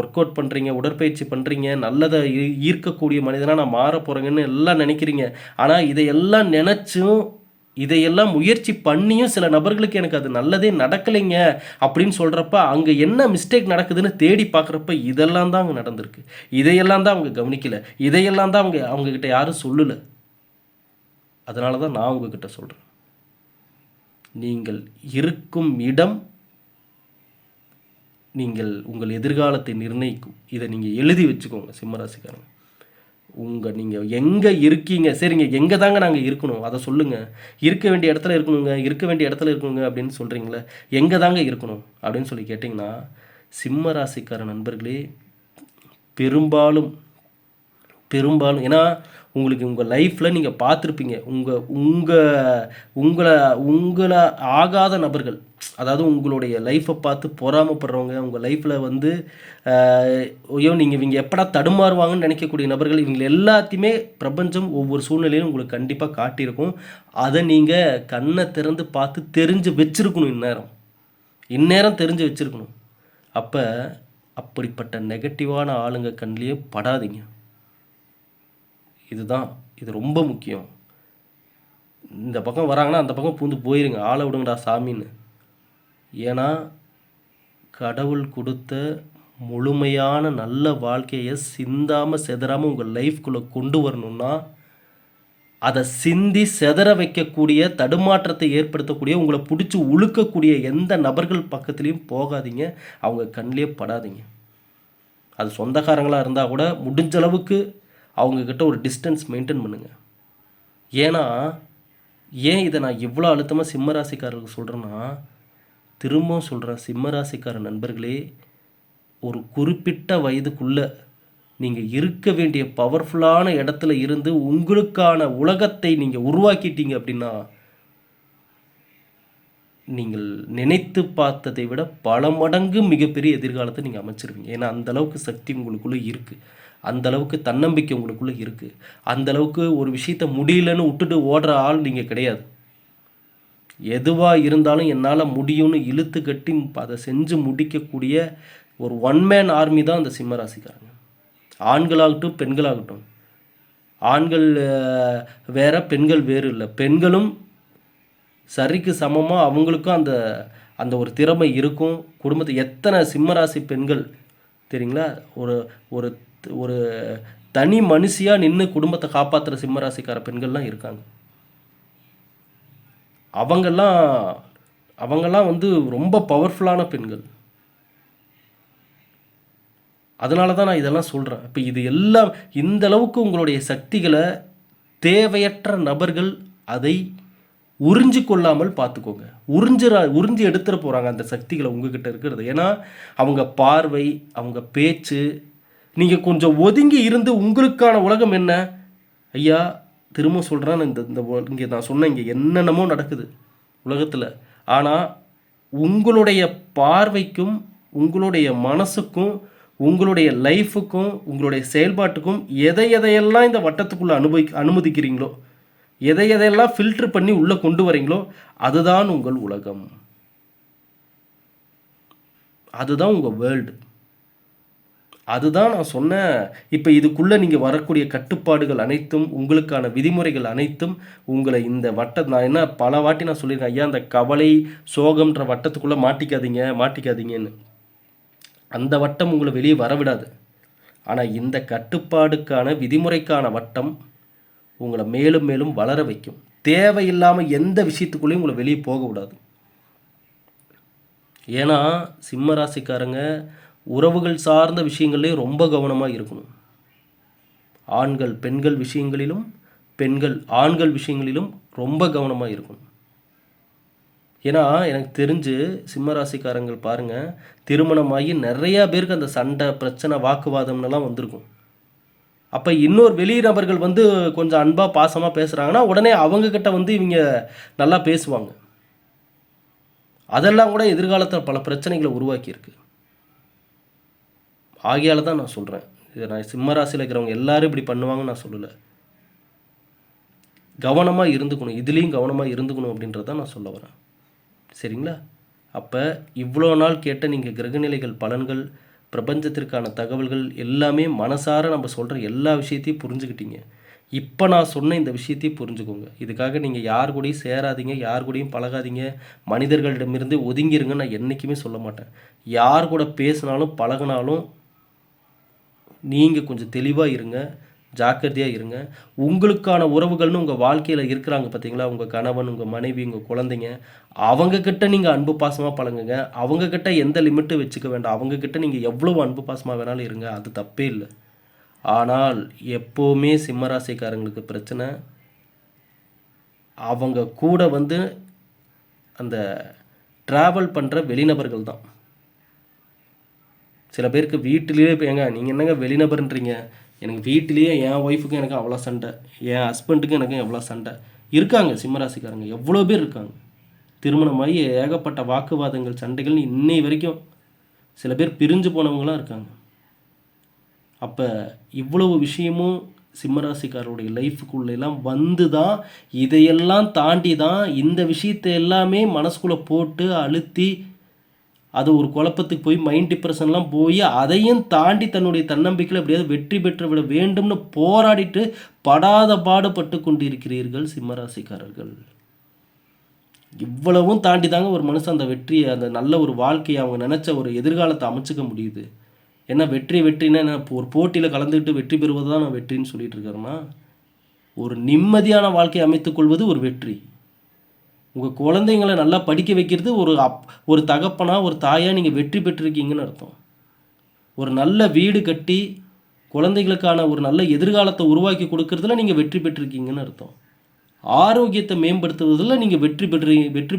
ஒர்க் அவுட் பண்ணுறீங்க, உடற்பயிற்சி பண்ணுறீங்க, நல்லதை ஈர்க்கக்கூடிய மனிதனாக நான் மாற போகிறேங்கன்னு எல்லாம் நினைக்கிறீங்க. ஆனால் இதையெல்லாம் நினச்சும் இதையெல்லாம் முயற்சி பண்ணியும் சில நபர்களுக்கு எனக்கு அது நல்லதே நடக்கலைங்க அப்படின்னு சொல்கிறப்ப அங்கே என்ன மிஸ்டேக் நடக்குதுன்னு தேடி பார்க்குறப்ப இதெல்லாம் தான் அங்கே நடந்திருக்கு, இதையெல்லாம் தான் அவங்க கவனிக்கலை, இதையெல்லாம் தான் அவங்கக்கிட்ட யாரும் சொல்லலை. அதனால தான் நான் உங்ககிட்ட சொல்கிறேன், நீங்கள் இருக்கும் இடம் உங்கள் எதிர்காலத்தை நிர்ணயிக்கும். இதை நீங்கள் எழுதி வச்சுக்கோங்க சிம்மராசிக்காரங்க. நீங்கள் எங்கே இருக்கீங்க, சரிங்க எங்கே தாங்க நாங்கள் இருக்கணும் அதை சொல்லுங்கள். இருக்க வேண்டிய இடத்துல இருக்கணுங்க அப்படின்னு சொல்கிறீங்களே, எங்கே தாங்க இருக்கணும் அப்படின்னு சொல்லி கேட்டிங்கன்னா, சிம்ம ராசிக்கார நண்பர்களே, பெரும்பாலும் ஏன்னா உங்களுக்கு உங்கள் லைஃப்பில் நீங்கள் பார்த்துருப்பீங்க, உங்களை ஆகாத நபர்கள், அதாவது உங்களுடைய லைஃப்பை பார்த்து பொறாமப்படுறவங்க, உங்கள் லைஃப்பில் இவங்க எப்படா தடுமாறுவாங்கன்னு நினைக்கக்கூடிய நபர்கள், இவங்க எல்லாத்தையுமே பிரபஞ்சம் ஒவ்வொரு சூழ்நிலையும் உங்களுக்கு கண்டிப்பாக காட்டியிருக்கும். அதை நீங்கள் கண்ணை திறந்து பார்த்து தெரிஞ்சு வச்சுருக்கணும், இந்நேரம் தெரிஞ்சு வச்சுருக்கணும். அப்போ அப்படிப்பட்ட நெகட்டிவான ஆளுங்க கண்ணிலேயே படாதீங்க. இது ரொம்ப முக்கியம். இந்த பக்கம் வராங்கன்னா அந்த பக்கம் பூந்து போயிருங்க, ஆளை விடுங்கடா சாமின்னு. ஏன்னா கடவுள் கொடுத்த முழுமையான நல்ல வாழ்க்கையை சிந்தாமல் செதறாமல் உங்கள் லைஃப்குள்ளே கொண்டு வரணும்னா அதை சிந்தி செதற வைக்கக்கூடிய, தடுமாற்றத்தை ஏற்படுத்தக்கூடிய, உங்களை பிடிச்சி உழுக்கக்கூடிய எந்த நபர்கள் பக்கத்துலேயும் போகாதீங்க. அவங்க கண்ணிலே படாதீங்க. அது சொந்தக்காரங்களாக இருந்தால் கூட முடிஞ்ச அளவுக்கு அவங்கக்கிட்ட ஒரு டிஸ்டன்ஸ் மெயின்டைன் பண்ணுங்கள். ஏன்னா ஏன் இதை நான் இவ்வளோ அழுத்தமாக சிம்மராசிக்காரருக்கு சொல்கிறேன்னா, திரும்பவும் சொல்கிறேன், சிம்மராசிக்கார நண்பர்களே, ஒரு குறிப்பிட்ட வயதுக்குள்ளே நீங்கள் இருக்க வேண்டிய பவர்ஃபுல்லான இடத்துல இருந்து உங்களுக்கான உலகத்தை நீங்கள் உருவாக்கிட்டீங்க அப்படின்னா, நீங்கள் நினைத்து பார்த்ததை விட பல மடங்கு மிகப்பெரிய எதிர்காலத்தை நீங்கள் அமைச்சிருவீங்க. ஏன்னா அந்தளவுக்கு சக்தி உங்களுக்குள்ளே இருக்குது, அந்தளவுக்கு தன்னம்பிக்கை உங்களுக்குள்ளே இருக்குது, அந்தளவுக்கு ஒரு விஷயத்தை முடியலன்னு விட்டுட்டு ஓடுற ஆள் நீங்கள் கிடையாது. எதுவாக இருந்தாலும் என்னால் முடியும்னு இழுத்து கட்டி அதை செஞ்சு முடிக்கக்கூடிய ஒரு ஒன் மேன் ஆர்மி தான் அந்த சிம்மராசிக்காரங்க. ஆண்களாகட்டும் பெண்களாகட்டும், ஆண்கள் வேற பெண்கள் வேறு இல்லை. பெண்களும் சரிக்கு சமமாக அவங்களுக்கும் அந்த அந்த ஒரு திறமை இருக்கும். குடும்பத்தை எத்தனை சிம்மராசி பெண்கள் தெரியுங்களா, ஒரு ஒரு ஒரு தனி மனுஷியாக நின்று குடும்பத்தை காப்பாற்றுற சிம்மராசிக்கார பெண்கள்லாம் இருக்காங்க. அவங்கெல்லாம் வந்து ரொம்ப பவர்ஃபுல்லான பெண்கள். அதனால தான் நான் இதெல்லாம் சொல்கிறேன். இப்போ இது எல்லாம் இந்த அளவுக்கு உங்களுடைய சக்திகளை தேவையற்ற நபர்கள் அதை உறிஞ்சி கொள்ளாமல் பார்த்துக்கோங்க. உறிஞ்சி எடுத்துகிற போகிறாங்க அந்த சக்திகளை உங்ககிட்ட இருக்கிறது. ஏன்னா அவங்க பார்வை, அவங்க பேச்சு, நீங்கள் கொஞ்சம் ஒதுங்கி இருந்து உங்களுக்கான உலகம் என்ன ஐயா, திரும்ப சொல்கிறேன், இந்த இங்கே நான் சொன்னேன், இங்கே என்னென்னமோ நடக்குது உலகத்தில். ஆனால் உங்களுடைய பார்வைக்கும் உங்களுடைய மனசுக்கும் உங்களுடைய லைஃபுக்கும் உங்களுடைய செயல்பாட்டுக்கும் எதையெல்லாம் இந்த வட்டத்துக்குள்ளே அனுமதிக்கிறீங்களோ, எதையெல்லாம் ஃபில்ட்ரு பண்ணி உள்ளே கொண்டு வரீங்களோ, அதுதான் உங்கள் உலகம், அதுதான் உங்கள் வேர்ல்டு. அதுதான் நான் சொன்னேன். இப்போ இதுக்குள்ளே நீங்கள் வரக்கூடிய கட்டுப்பாடுகள் அனைத்தும், உங்களுக்கான விதிமுறைகள் அனைத்தும் உங்களை இந்த நான் என்ன பல வாட்டி நான் சொல்லியிருக்கேன், ஐயா அந்த கவலை சோகம்ன்ற வட்டத்துக்குள்ளே மாட்டிக்காதீங்கன்னு. அந்த வட்டம் உங்களை வெளியே வரவிடாது. ஆனால் இந்த கட்டுப்பாடுக்கான விதிமுறைக்கான வட்டம் உங்களை மேலும் மேலும் வளர வைக்கும். தேவையில்லாமல் எந்த விஷயத்துக்குள்ளேயும் உங்களை வெளியே போகக்கூடாது. ஏன்னா சிம்மராசிக்காரங்க உறவுகள் சார்ந்த விஷயங்கள்லேயும் ரொம்ப கவனமாக இருக்கணும். ஆண்கள் பெண்கள் விஷயங்களிலும், பெண்கள் ஆண்கள் விஷயங்களிலும் ரொம்ப கவனமாக இருக்கணும். ஏன்னா எனக்கு தெரிஞ்சு சிம்மராசிக்காரங்கள் பாருங்கள், திருமணமாகி நிறையா பேருக்கு அந்த சண்டை பிரச்சனை வாக்குவாதம்னெல்லாம் வந்திருக்கும். அப்போ இன்னொரு வெளி நபர்கள் வந்து கொஞ்சம் அன்பாக பாசமாக பேசுகிறாங்கன்னா உடனே அவங்கக்கிட்ட வந்து இவங்க நல்லா பேசுவாங்க. அதெல்லாம் கூட எதிர்காலத்தில் பல பிரச்சனைகளை உருவாக்கியிருக்கு. ஆகையால் தான் நான் சொல்கிறேன், இதை நான் சிம்மராசியில் இருக்கிறவங்க எல்லோரும் இப்படி பண்ணுவாங்கன்னு நான் சொல்லலை. கவனமாக இருந்துக்கணும், இதுலேயும் கவனமாக இருந்துக்கணும் அப்படின்றத நான் சொல்ல வரேன். சரிங்களா? அப்போ இவ்வளோ நாள் கேட்ட நீங்கள் கிரகநிலைகள் பலன்கள், பிரபஞ்சத்திற்கான தகவல்கள் எல்லாமே மனசார நம்ம சொல்கிற எல்லா விஷயத்தையும் புரிஞ்சுக்கிட்டீங்க. இப்போ நான் சொன்ன இந்த விஷயத்தையும் புரிஞ்சுக்கோங்க. இதுக்காக நீங்கள் யார் கூடயும் சேராதீங்க, யார் கூடயும் பழகாதீங்க, மனிதர்களிடமிருந்து ஒதுங்கிருங்க நான் என்றைக்குமே சொல்ல மாட்டேன். யார் கூட பேசினாலும் பழகினாலும் நீங்கள் கொஞ்சம் தெளிவாக இருங்க, ஜாக்கிரதையாக இருங்க. உங்களுக்கான உறவுகள்னு உங்கள் வாழ்க்கையில் இருக்கிறாங்க பார்த்தீங்களா, உங்கள் கணவன், உங்கள் மனைவி, உங்கள் குழந்தைங்க, அவங்கக்கிட்ட நீங்கள் அன்பு பாசமாக பழங்குங்க. அவங்கக்கிட்ட எந்த லிமிட்டும் வச்சுக்க வேண்டாம். அவங்கக்கிட்ட நீங்கள் எவ்வளோ அன்பு பாசமாக வேணாலும் இருங்க, அது தப்பே இல்லை. ஆனால் எப்போவுமே சிம்மராசிக்காரங்களுக்கு பிரச்சனை, அவங்க கூட வந்து அந்த ட்ராவல் பண்ணுற வெளிநபர்கள் தான். சில பேருக்கு வீட்டிலேயே ஏங்க நீங்கள் என்னங்க வெளிநபர்ன்றீங்க, எனக்கு வீட்டிலேயே என் ஒய்ஃபுக்கும் எனக்கு அவ்வளோ சண்டை, என் ஹஸ்பண்டுக்கும் எனக்கும் எவ்வளோ சண்டை இருக்காங்க. சிம்மராசிக்காரங்க எவ்வளோ பேர் இருக்காங்க. திருமணமாகி ஏகப்பட்ட வாக்குவாதங்கள் சண்டைகள் இன்னை வரைக்கும் சில பேர் பிரிஞ்சு போனவங்களாம் இருக்காங்க. அப்போ இவ்வளவு விஷயமும் சிம்மராசிக்காரருடைய லைஃபுக்குள்ளெல்லாம் வந்து தான், இதையெல்லாம் தாண்டி தான் இந்த விஷயத்தை எல்லாமே மனசுக்குள்ளே போட்டு அழுத்தி அது ஒரு குழப்பத்துக்கு போய் மைண்ட் டிப்ரெஷன்லாம் போய் அதையும் தாண்டி தன்னுடைய தன்னம்பிக்கையில் எப்படியாவது வெற்றி பெற்று விட வேண்டும்னு போராடிட்டு படாத பாடுபட்டு கொண்டிருக்கிறீர்கள் சிம்மராசிக்காரர்கள். இவ்வளவும் தாண்டி தாங்க ஒரு மனுஷன் அந்த வெற்றியை, அந்த நல்ல ஒரு வாழ்க்கையை, அவங்க நினச்ச ஒரு எதிர்காலத்தை அமைச்சிக்க முடியுது. ஏன்னா வெற்றினா என்ன, ஒரு போட்டியில் கலந்துக்கிட்டு வெற்றி பெறுவது தான் நான் வெற்றின்னு சொல்லிட்டு இருக்கிறேன்னா, ஒரு நிம்மதியான வாழ்க்கையை அமைத்துக் கொள்வது ஒரு வெற்றி. உங்கள் குழந்தைங்களை நல்லா படிக்க வைக்கிறது ஒரு தகப்பனா ஒரு தாயாக நீங்கள் வெற்றி பெற்றிருக்கீங்கன்னு அர்த்தம். ஒரு நல்ல வீடு கட்டி குழந்தைகளுக்கான ஒரு நல்ல எதிர்காலத்தை உருவாக்கி கொடுக்கறதுல நீங்கள் வெற்றி பெற்றிருக்கீங்கன்னு அர்த்தம். ஆரோக்கியத்தை மேம்படுத்துவதில் நீங்கள் வெற்றி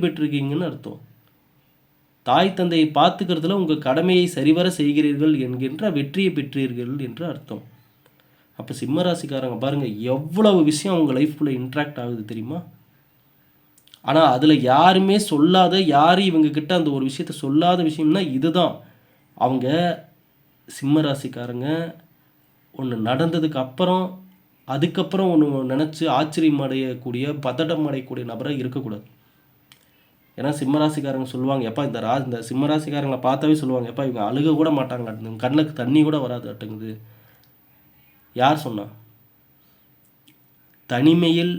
பெற்றிருக்கீங்கன்னு அர்த்தம். தாய் தந்தையை பார்த்துக்கிறதுல உங்கள் கடமையை சரிவர செய்கிறீர்கள் என்கின்ற வெற்றியை பெற்றீர்கள் என்று அர்த்தம். அப்போ சிம்ம ராசிக்காரங்க பாருங்கள், எவ்வளவு விஷயம் அவங்க லைஃப்குள்ளே இன்ட்ராக்ட் ஆகுது தெரியுமா? ஆனால் அதில் யாருமே சொல்லாத, யாரும் இவங்கக்கிட்ட அந்த ஒரு விஷயத்தை சொல்லாத விஷயம்னா இதுதான். அவங்க சிம்ம ராசிக்காரங்க ஒன்று நடந்ததுக்கு அப்புறம் அதுக்கப்புறம் ஒன்று நினச்சி ஆச்சரியம் அடையக்கூடிய, பதட்டம் அடையக்கூடிய நபராக இருக்கக்கூடாது. ஏன்னா சிம்மராசிக்காரங்க சொல்லுவாங்க, எப்பா இந்த சிம்மராசிக்காரங்களை பார்த்தாவே சொல்லுவாங்க, எப்பா இவங்க அழுக கூட மாட்டாங்க, கண்ணுக்கு தண்ணி கூட வராது அட்டுங்குது. யார் சொன்னா? தனிமையில்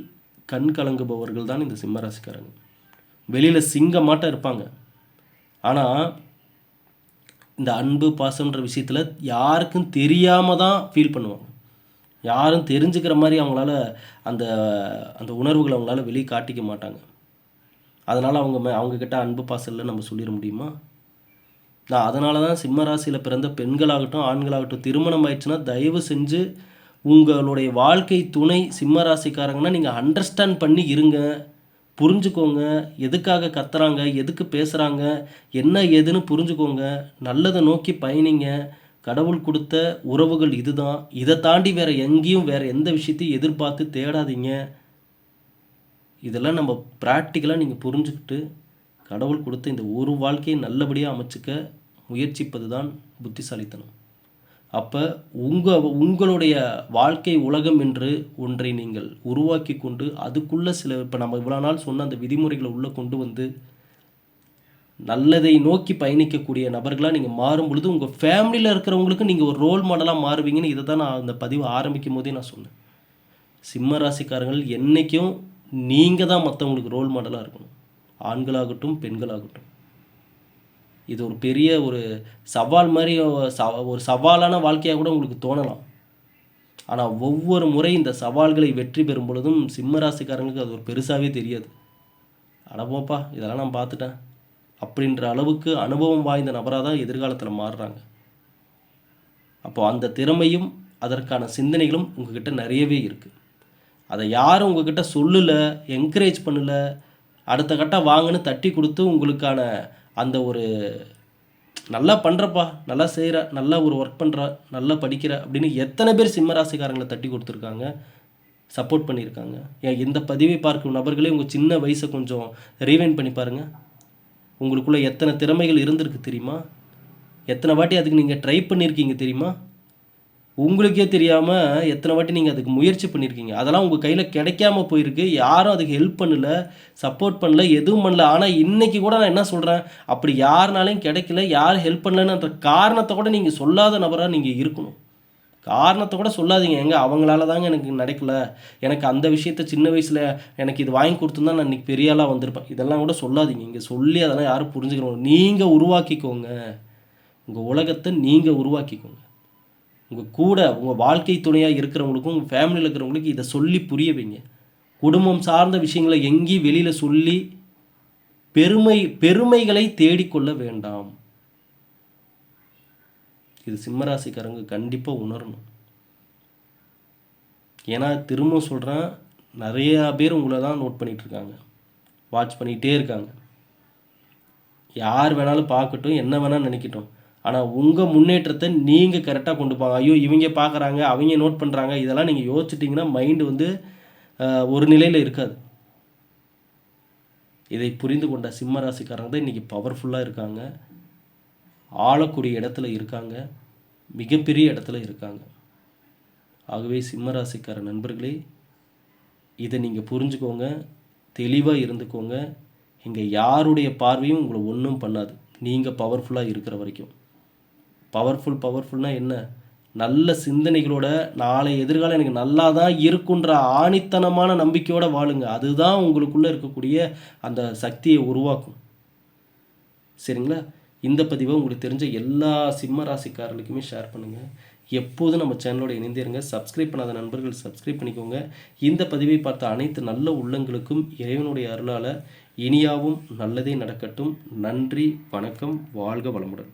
கண் கலங்குபவர்கள் தான் இந்த சிம்மராசிக்காரங்க. வெளியில் சிங்கமாட்டம் இருப்பாங்க, ஆனால் இந்த அன்பு பாசம்ன்ற விஷயத்தில் யாருக்கும் தெரியாமல் தான் ஃபீல் பண்ணுவாங்க. யாரும் தெரிஞ்சுக்கிற மாதிரி அவங்களால அந்த அந்த உணர்வுகளை அவங்களால வெளியே காட்டிக்க மாட்டாங்க. அதனால் அவங்கக்கிட்ட அன்பு பாசல்ல நம்ம சொல்லிட முடியுமா? அதனால தான் சிம்ம ராசியில் பிறந்த பெண்களாகட்டும் ஆண்களாகட்டும் திருமணம் ஆயிடுச்சுன்னா தயவு செஞ்சு உங்களுடைய வாழ்க்கை துணை சிம்ம ராசிக்காரங்கன்னா நீங்கள் அண்டர்ஸ்டாண்ட் பண்ணி இருங்க, புரிஞ்சுக்கோங்க. எதுக்காக கத்துறாங்க, எதுக்கு பேசுகிறாங்க, என்ன ஏதுன்னு புரிஞ்சுக்கோங்க. நல்லதை நோக்கி பயணிங்க. கடவுள் கொடுத்த உறவுகள் இதுதான். இதை தாண்டி வேறு எங்கேயும் வேறு எந்த விஷயத்தையும் எதிர்பார்த்து தேடாதீங்க. இதெல்லாம் நம்ம ப்ராக்டிக்கலாக நீங்கள் புரிஞ்சுக்கிட்டு கடவுள் கொடுத்த இந்த ஒரு வாழ்க்கையை நல்லபடியாக அமைச்சிக்க முயற்சிப்பது தான் புத்திசாலித்தனம். அப்போ உங்களுடைய வாழ்க்கை உலகம் என்று ஒன்றை நீங்கள் உருவாக்கி கொண்டு அதுக்குள்ளே இப்போ நம்ம இவ்வளோ நாள் சொன்ன அந்த விதிமுறைகளை உள்ளே கொண்டு வந்து நல்லதை நோக்கி பயணிக்கக்கூடிய நபர்களாக நீங்கள் மாறும் பொழுது உங்கள் ஃபேமிலியில் இருக்கிறவங்களுக்கு நீங்கள் ஒரு ரோல் மாடலாக மாறுவீங்கன்னு இதை தான் நான் அந்த பதிவு ஆரம்பிக்கும் போதே நான் சொன்னேன். சிம்ம ராசிக்காரங்கள் என்றைக்கும் நீங்கள் தான் மற்றவங்களுக்கு ரோல் மாடலாக இருக்கணும், ஆண்களாகட்டும் பெண்களாகட்டும். இது ஒரு பெரிய ஒரு சவால் மாதிரி ஒரு சவாலான வாழ்க்கையாக கூட உங்களுக்கு தோணலாம். ஆனால் ஒவ்வொரு முறை இந்த சவால்களை வெற்றி பெறும் பொழுதும் சிம்ம ராசிக்காரங்களுக்கு அது ஒரு பெருசாகவே தெரியாது. அடப்போப்பா இதெல்லாம் நான் பார்த்துட்டேன் அப்படின்ற அளவுக்கு அனுபவம் வாய்ந்த நபராக தான் எதிர்காலத்தில் மாறுறாங்க. அப்போ அந்த திறமையும் அதற்கான சிந்தனைகளும் உங்ககிட்ட நிறையவே இருக்குது. அதை யாரும் உங்ககிட்ட சொல்லலை, என்கரேஜ் பண்ணலை, அடுத்த கட்டம் வாங்கன்னு தட்டி கொடுத்து உங்களுக்கான அந்த ஒரு நல்லா பண்ணுறப்பா, நல்லா செய்கிற, நல்லா ஒரு ஒர்க் பண்ணுற, நல்லா படிக்கிற அப்படின்னு எத்தனை பேர் சிம்மராசிக்காரங்களை தட்டி கொடுத்துருக்காங்க, சப்போர்ட் பண்ணியிருக்காங்க. இந்த பதிவை பார்க்கும் நபர்களே உங்கள் சின்ன வயசை கொஞ்சம் ரீவைண்ட் பண்ணி பாருங்கள். உங்களுக்குள்ளே எத்தனை திறமைகள் இருந்திருக்கு தெரியுமா? எத்தனை வாட்டி அதுக்கு நீங்கள் ட்ரை பண்ணியிருக்கீங்க தெரியுமா? உங்களுக்கே தெரியாமல் எத்தனை வாட்டி நீங்கள் அதுக்கு முயற்சி பண்ணியிருக்கீங்க. அதெல்லாம் உங்கள் கையில் கிடைக்காம போயிருக்கு. யாரும் அதுக்கு ஹெல்ப் பண்ணலை, சப்போர்ட் பண்ணல, எதுவும் பண்ணல. ஆனால் இன்றைக்கி கூட நான் என்ன சொல்கிறேன், அப்படி யாருனாலையும் கிடைக்கல, யாரும் ஹெல்ப் பண்ணலன்ற காரணத்தை கூட நீங்கள் சொல்லாத நபராக நீங்கள் இருக்கணும். காரணத்தை கூட சொல்லாதீங்க, எங்க அவங்களால தாங்க எனக்கு நடக்கல, எனக்கு அந்த விஷயத்த சின்ன வயசில் எனக்கு இது வாங்கி கொடுத்துருந்தா நான் இன்றைக்கி பெரிய ஆளாக வந்திருப்பேன், இதெல்லாம் கூட சொல்லாதீங்க. இங்கே சொல்லி அதெல்லாம் யாரும் புரிஞ்சுக்கிறோம். நீங்கள் உருவாக்கிக்கோங்க, உங்கள் உலகத்தை நீங்கள் உருவாக்கிக்கோங்க. உங்கள் கூட உங்கள் வாழ்க்கை துணையாக இருக்கிறவங்களுக்கும் உங்கள் ஃபேமிலியில் இருக்கிறவங்களுக்கு இதை சொல்லி புரிய வைங்க. குடும்பம் சார்ந்த விஷயங்களை எங்கேயும் வெளியில் சொல்லி பெருமைகளை தேடிக்கொள்ள வேண்டாம். இது சிம்மராசிக்காரங்க கண்டிப்பாக உணரணும். ஏன்னா திரும்ப சொல்கிறேன், நிறையா பேர் உங்களை தான் நோட் பண்ணிகிட்ருக்காங்க, வாட்ச் பண்ணிகிட்டே இருக்காங்க. யார் வேணாலும் பார்க்கட்டும், என்ன வேணாலும் நினைக்கட்டும். ஆனால் உங்கள் முன்னேற்றத்தை நீங்கள் கரெக்டாக கொண்டு போங்க. ஐயோ இவங்க பார்க்குறாங்க, அவங்க நோட் பண்ணுறாங்க, இதெல்லாம் நீங்கள் யோசிச்சிட்டிங்கன்னா மைண்டு வந்து ஒரு நிலையில் இருக்காது. இதை புரிந்து கொண்ட சிம்ம ராசிக்காரங்க தான் இன்றைக்கி பவர்ஃபுல்லாக இருக்காங்க, ஆளக்கூடிய இடத்துல இருக்காங்க, மிகப்பெரிய இடத்துல இருக்காங்க. ஆகவே சிம்ம ராசிக்கார நண்பர்களே, இதை நீங்கள் புரிஞ்சுக்கோங்க, தெளிவாக இருந்துக்கோங்க. இங்கே யாருடைய பார்வையும் உங்களை ஒன்றும் பண்ணாது, நீங்கள் பவர்ஃபுல்லாக இருக்கிற வரைக்கும். பவர்ஃபுல்னால் என்ன? நல்ல சிந்தனைகளோட நாளை எதிர்காலம் எனக்கு நல்லா தான் இருக்குன்ற ஆணித்தனமான நம்பிக்கையோடு வாழுங்க. அதுதான் உங்களுக்குள்ளே இருக்கக்கூடிய அந்த சக்தியை உருவாக்கும். சரிங்களா? இந்த பதிவை உங்களுக்கு தெரிஞ்ச எல்லா சிம்ம ராசிக்காரர்களுக்குமே ஷேர் பண்ணுங்கள். எப்போதும் நம்ம சேனலோட இணைந்திருங்க. சப்ஸ்கிரைப் பண்ணாத நண்பர்கள் சப்ஸ்கிரைப் பண்ணிக்கோங்க. இந்த பதிவை பார்த்த அனைத்து நல்ல உள்ளங்களுக்கும் இறைவனுடைய அருளால் இனியாவும் நல்லதே நடக்கட்டும். நன்றி, வணக்கம், வாழ்க வளமுடன்.